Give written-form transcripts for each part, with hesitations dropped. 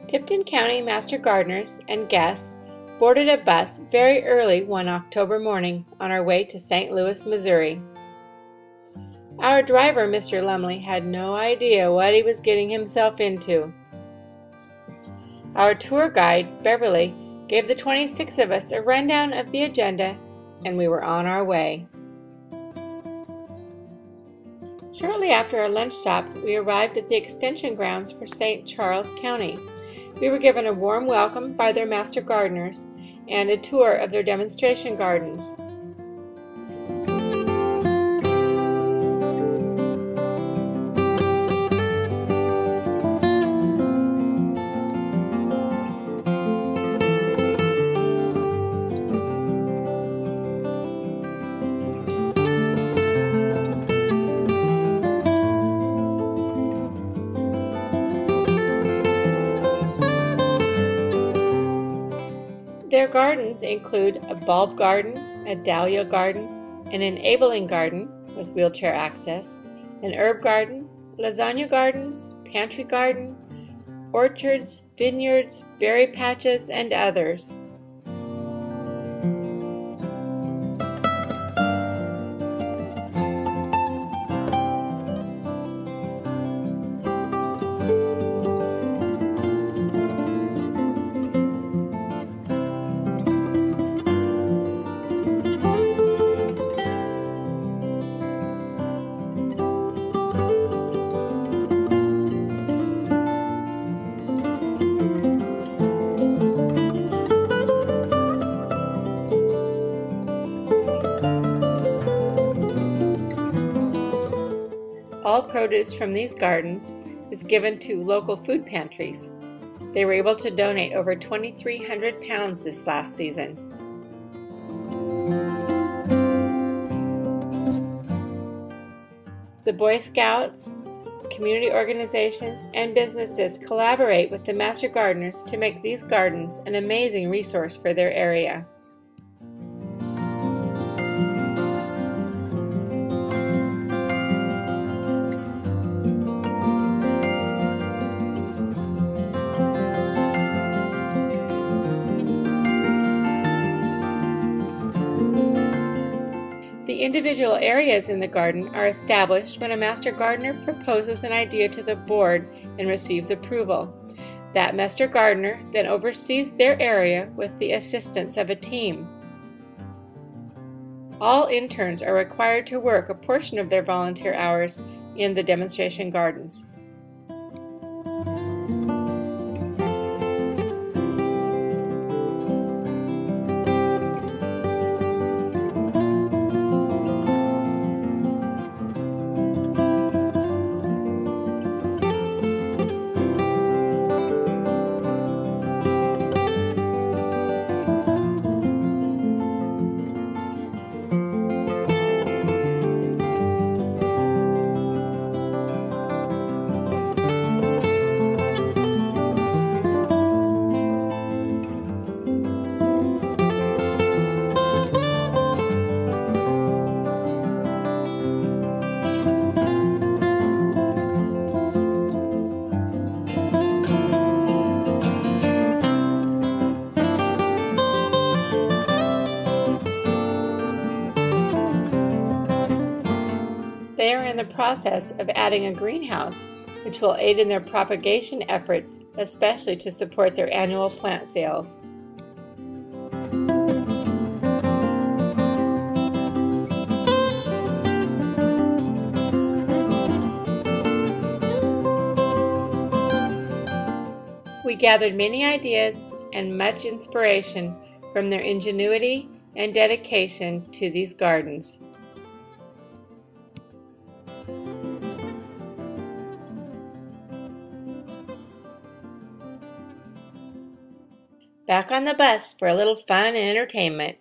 Tipton County Master Gardeners and guests boarded a bus very early one October morning on our way to St. Louis, Missouri. Our driver, Mr. Lumley, had no idea what he was getting himself into. Our tour guide, Beverly, gave the 26 of us a rundown of the agenda, and we were on our way. Shortly after our lunch stop, we arrived at the extension grounds for St. Charles County. We were given a warm welcome by their master gardeners and a tour of their demonstration gardens. Their gardens include a bulb garden, a dahlia garden, an enabling garden with wheelchair access, an herb garden, lasagna gardens, pantry garden, orchards, vineyards, berry patches, and others. All produce from these gardens is given to local food pantries. They were able to donate over 2,300 pounds this last season. The Boy Scouts, community organizations, and businesses collaborate with the Master Gardeners to make these gardens an amazing resource for their area. The individual areas in the garden are established when a master gardener proposes an idea to the board and receives approval. That master gardener then oversees their area with the assistance of a team. All interns are required to work a portion of their volunteer hours in the demonstration gardens. They are in the process of adding a greenhouse, which will aid in their propagation efforts, especially to support their annual plant sales. We gathered many ideas and much inspiration from their ingenuity and dedication to these gardens. Back on the bus for a little fun and entertainment.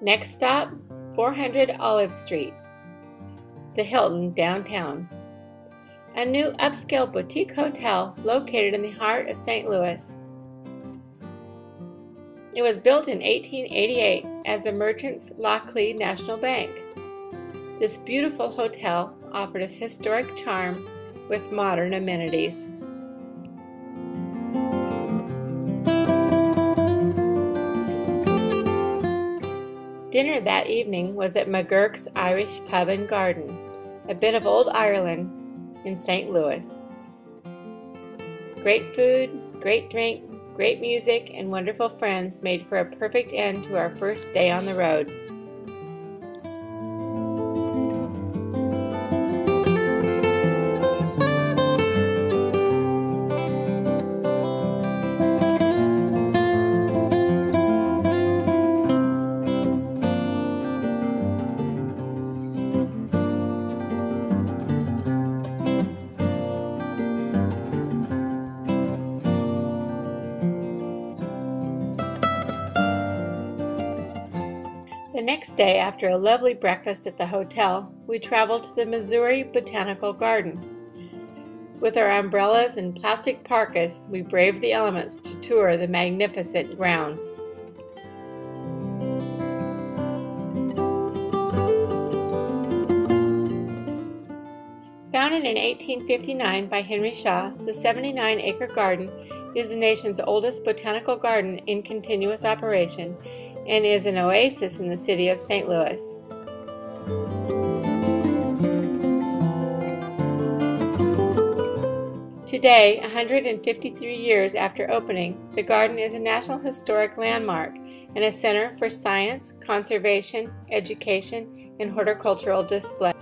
Next stop, 400 Olive Street, the Hilton downtown. A new upscale boutique hotel located in the heart of St. Louis. It was built in 1888 as the Merchants Lochley National Bank. This beautiful hotel offered a historic charm with modern amenities. Dinner that evening was at McGurk's Irish Pub and Garden, a bit of old Ireland in St. Louis. Great food, great drink, great music, and wonderful friends made for a perfect end to our first day on the road. The next day, after a lovely breakfast at the hotel, we traveled to the Missouri Botanical Garden. With our umbrellas and plastic parkas, we braved the elements to tour the magnificent grounds. Founded in 1859 by Henry Shaw, the 79-acre garden is the nation's oldest botanical garden in continuous operation and is an oasis in the city of St. Louis. Today, 153 years after opening, the garden is a National Historic Landmark and a center for science, conservation, education, and horticultural display.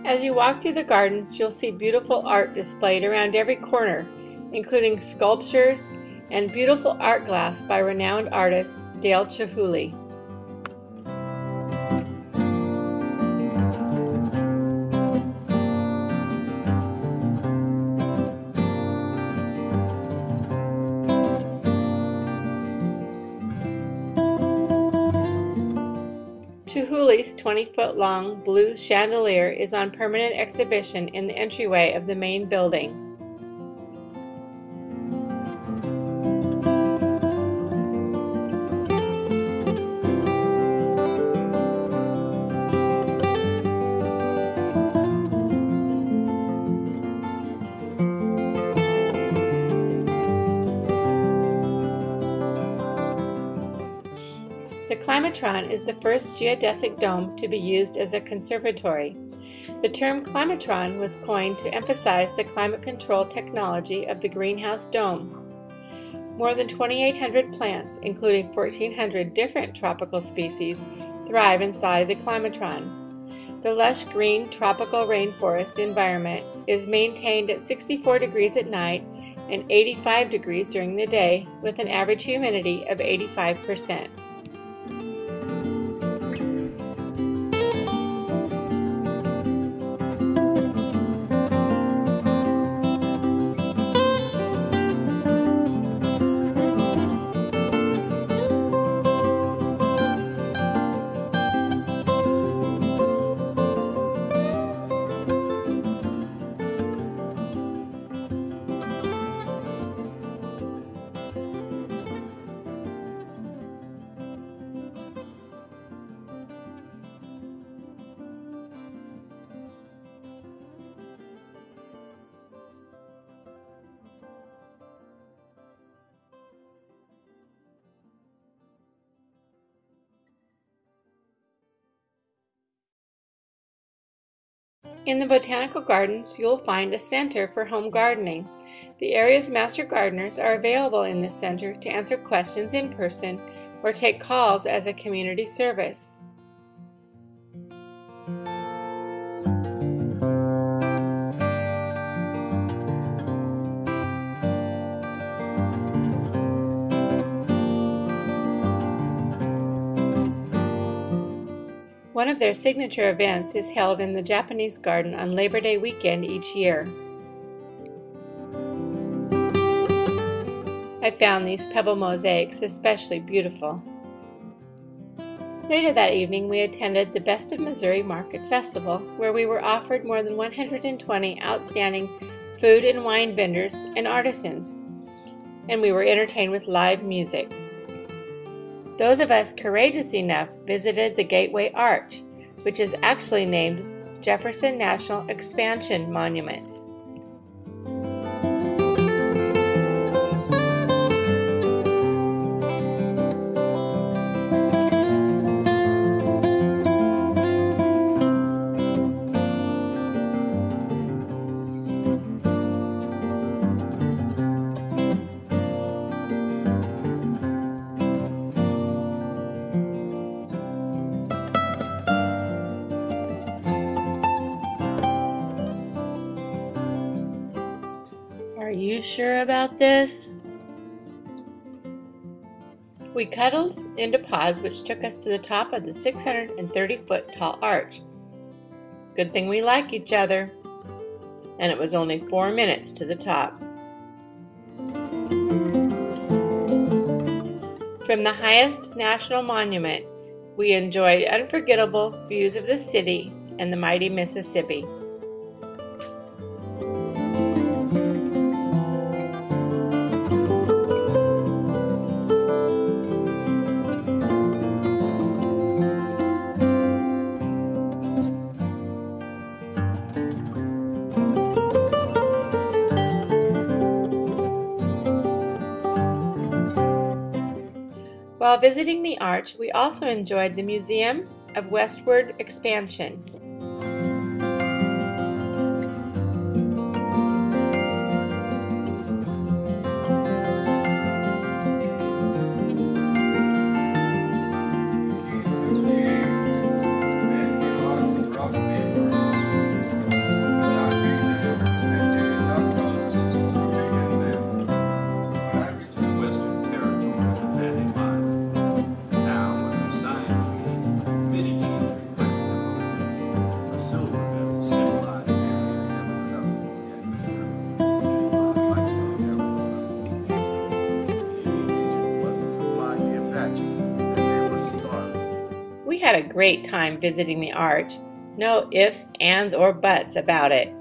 As you walk through the gardens, you'll see beautiful art displayed around every corner, including sculptures and beautiful art glass by renowned artist Dale Chihuly. Chihuly's 20-foot-long blue chandelier is on permanent exhibition in the entryway of the main building. The climatron is the first geodesic dome to be used as a conservatory. The term climatron was coined to emphasize the climate control technology of the greenhouse dome. More than 2,800 plants, including 1,400 different tropical species, thrive inside the climatron. The lush green tropical rainforest environment is maintained at 64 degrees at night and 85 degrees during the day, with an average humidity of 85%. In the botanical gardens, you'll find a center for home gardening. The area's master gardeners are available in this center to answer questions in person or take calls as a community service. One of their signature events is held in the Japanese garden on Labor Day weekend each year. I found these pebble mosaics especially beautiful. Later that evening, we attended the Best of Missouri Market Festival, where we were offered more than 120 outstanding food and wine vendors and artisans, and we were entertained with live music. Those of us courageous enough visited the Gateway Arch, which is actually named Jefferson National Expansion Monument. Are you sure about this? We cuddled into pods which took us to the top of the 630-foot tall arch. Good thing we like each other. And it was only 4 minutes to the top. From the highest national monument, we enjoyed unforgettable views of the city and the mighty Mississippi. While visiting the arch, we also enjoyed the Museum of Westward Expansion. We had a great time visiting the arch. No ifs, ands, or buts about it.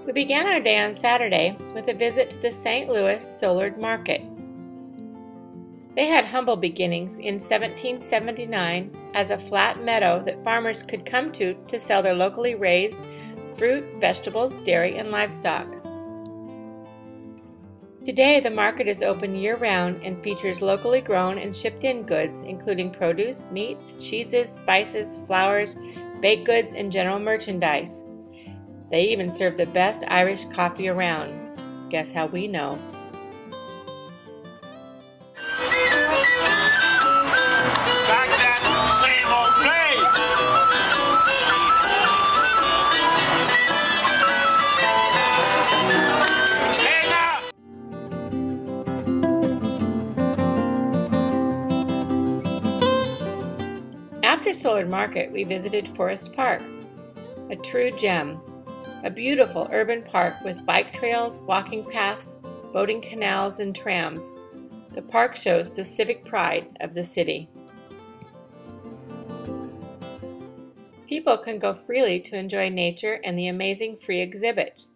We began our day on Saturday with a visit to the St. Louis Soulard Market. They had humble beginnings in 1779 as a flat meadow that farmers could come to sell their locally raised fruit, vegetables, dairy, and livestock. Today, the market is open year-round and features locally grown and shipped-in goods, including produce, meats, cheeses, spices, flours, baked goods, and general merchandise. They even serve the best Irish coffee around. Guess how we know? After Soulard Market, we visited Forest Park, a true gem, a beautiful urban park with bike trails, walking paths, boating canals, and trams. The park shows the civic pride of the city. People can go freely to enjoy nature and the amazing free exhibits,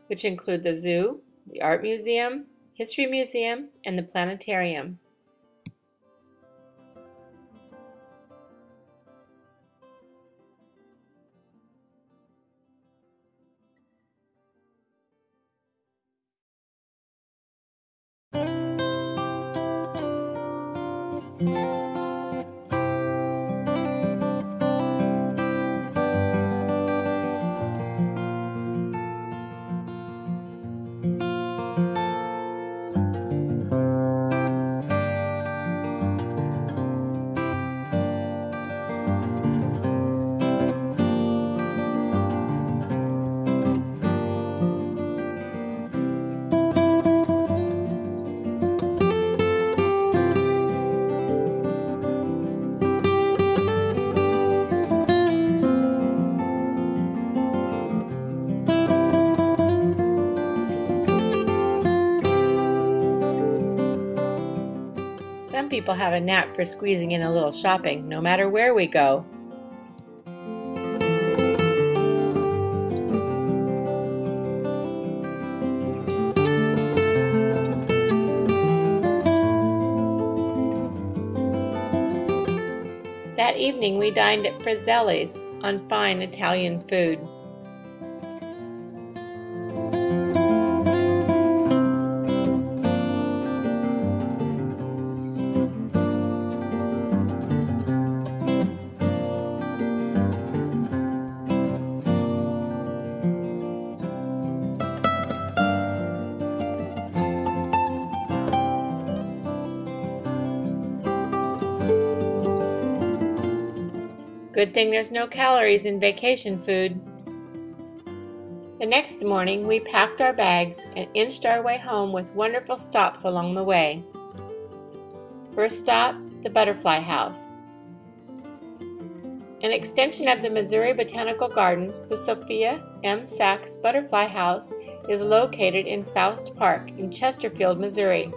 which include the zoo, the art museum, history museum, and the planetarium. people have a knack for squeezing in a little shopping, no matter where we go. That evening we dined at Frizzelli's on fine Italian food. Good thing there's no calories in vacation food. The next morning, we packed our bags and inched our way home with wonderful stops along the way. First stop, the Butterfly House. An extension of the Missouri Botanical Gardens, the Sophia M. Sachs Butterfly House is located in Faust Park in Chesterfield, Missouri.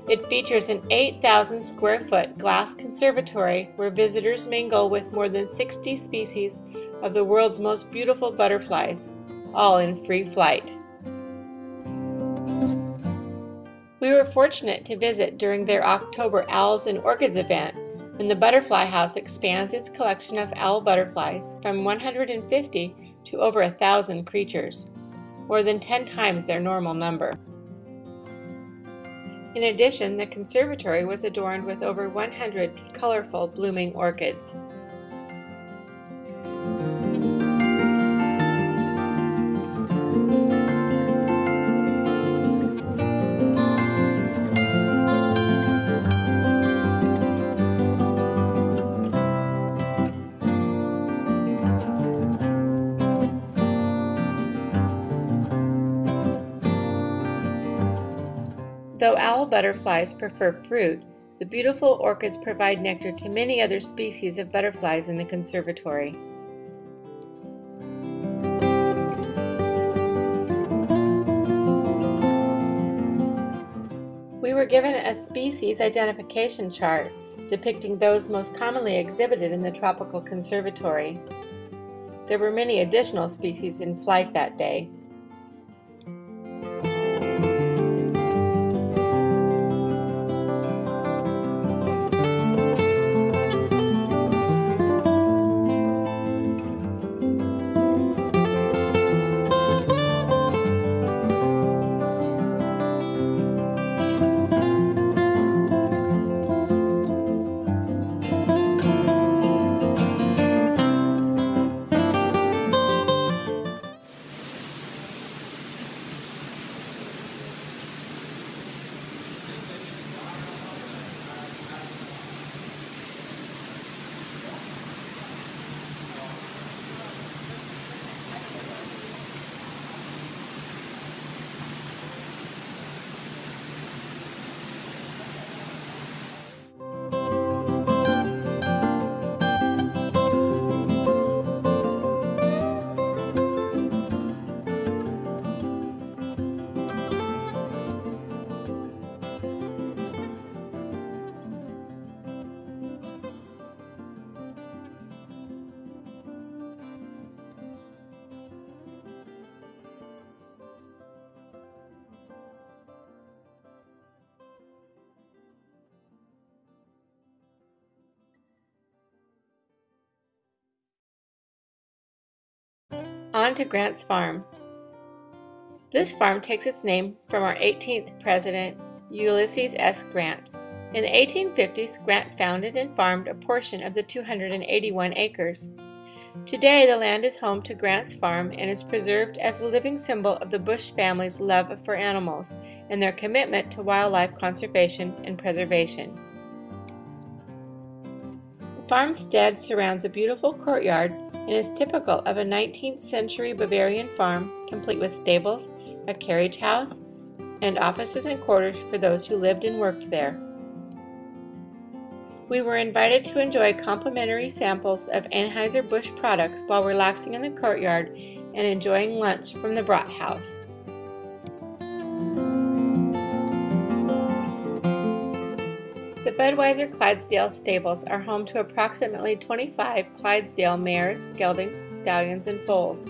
It features an 8,000 square foot glass conservatory where visitors mingle with more than 60 species of the world's most beautiful butterflies, all in free flight. We were fortunate to visit during their October Owls and Orchids event, when the Butterfly House expands its collection of owl butterflies from 150 to over 1,000 creatures, more than 10 times their normal number. In addition, the conservatory was adorned with over 100 colorful blooming orchids. Though owl butterflies prefer fruit, the beautiful orchids provide nectar to many other species of butterflies in the conservatory. We were given a species identification chart depicting those most commonly exhibited in the tropical conservatory. There were many additional species in flight that day. On to Grant's farm. This farm takes its name from our 18th president, Ulysses S. Grant. In the 1850s, Grant founded and farmed a portion of the 281 acres. Today, the land is home to Grant's farm and is preserved as a living symbol of the Bush family's love for animals and their commitment to wildlife conservation and preservation. The farmstead surrounds a beautiful courtyard and is typical of a 19th century Bavarian farm, complete with stables, a carriage house, and offices and quarters for those who lived and worked there. We were invited to enjoy complimentary samples of Anheuser-Busch products while relaxing in the courtyard and enjoying lunch from the Brat House. The Budweiser Clydesdale stables are home to approximately 25 Clydesdale mares, geldings, stallions, and foals.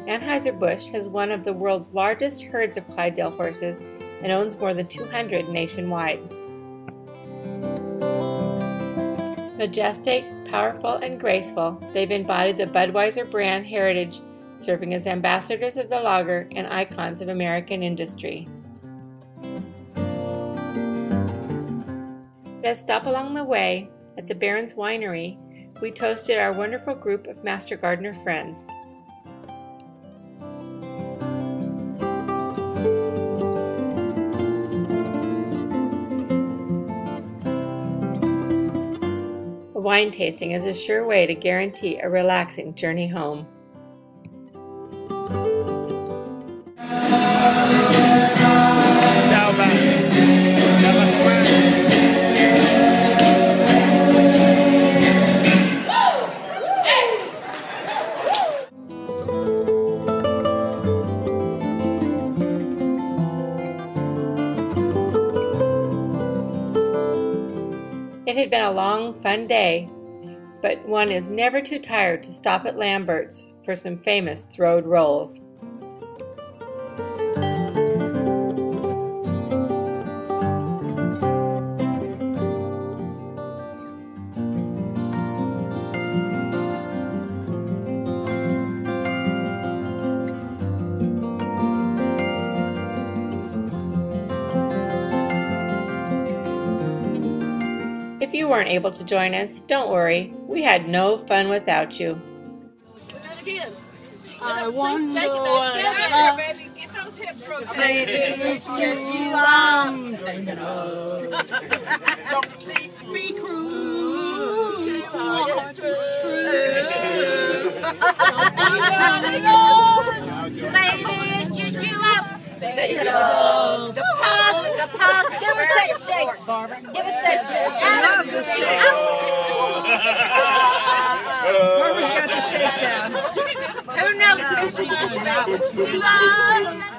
Anheuser-Busch has one of the world's largest herds of Clydesdale horses and owns more than 200 nationwide. Majestic, powerful, and graceful, they've embodied the Budweiser brand heritage, serving as ambassadors of the lager and icons of American industry. At a stop along the way, at the Barron's Winery, we toasted our wonderful group of Master Gardener friends. A wine tasting is a sure way to guarantee a relaxing journey home. It had been a long, fun day, but one is never too tired to stop at Lambert's for some famous throwed rolls. If you weren't able to join us, don't worry. We had no fun without you. I wonder what baby. Get those hips rotated. Baby, it's just you I'm dreaming of. Be cruel. Baby, it's just you I'm thinking of. The past. Give us that shake, Barbara. Give us that shake. I love the shake. Barbara's got the shake down. Who knows who's lost?